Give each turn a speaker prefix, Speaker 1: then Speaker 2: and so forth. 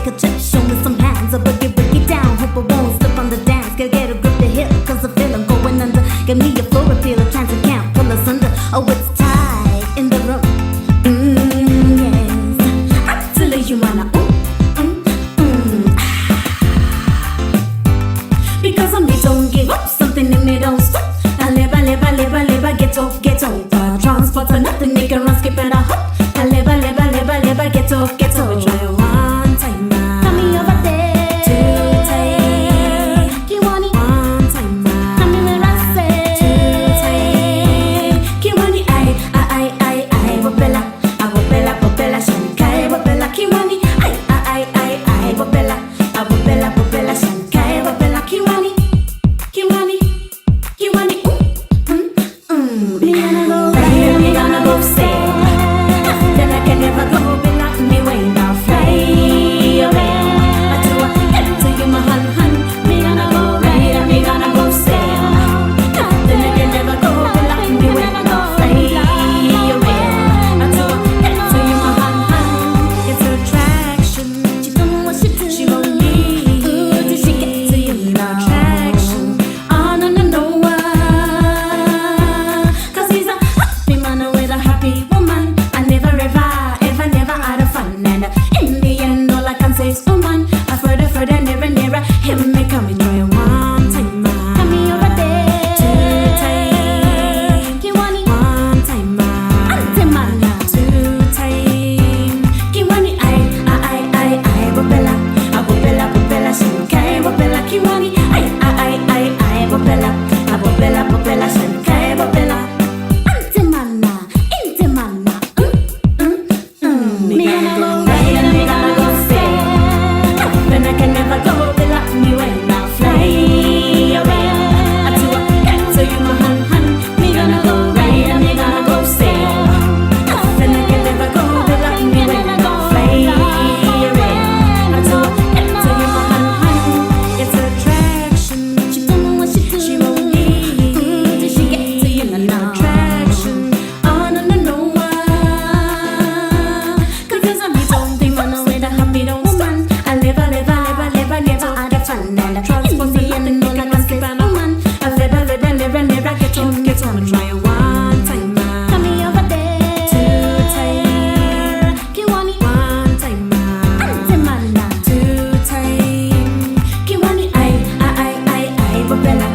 Speaker 1: take a trip, show me some hands. Break it down, hope I won't slip on the dance. Gotta get a grip the hip, cause I feel I'm going under. Give me a floor appeal, a chance I can't pull us under. Oh, it's tight in the room. Yes, actually you wanna because I'm me don't give up, something in me don't stop. I live, get off, transport for nothing, make a run, skip and a hop. I live, get off, try it one time now. Come me over there, too tight. You want it one time now. Come me where I say, too tight. You want it, I, Bopela, shankai, Bopela, Kiwani, I, Bopela, shankai, Bopela, Kiwani. Me gonna go sail. Then I can never go without me when I fly away. I do get to you, my hun. Me gonna go ride, me gonna go sail. Then I can never go without me when I fly away. I do get to you, my hun. It's attraction. She don't know what she do. She won't leave. Till she get to you, no attraction. Oh no. Happy woman, I never ever had a fun. And in the end, all I can say is woman. I further, nearer. Hear me coming, try one time. Come me over there, too tight. You want it one time, anti-man, too tight. You want it, I, Bopela, shankai, Bopela, Kiwani, I, Bopela, shankai, Bopela. Me gonna go ride and me gonna go sail. Then I can never go without me when I fly away. I do get to you, my hun. Me gonna go ride and me gonna go sail. Then I can never go without me when I fly away. I do get to you, my hun. It's attraction. She don't know what she do. She won't leave till she get to you, no attraction. Oh no. Happy don't woman. I never had a fun. And I transport the end and all I can skip and a woman. I never get on and try it one time. Come me over there, too tight. You want it one time, anti-man, too tight. You want it, I, Bopela.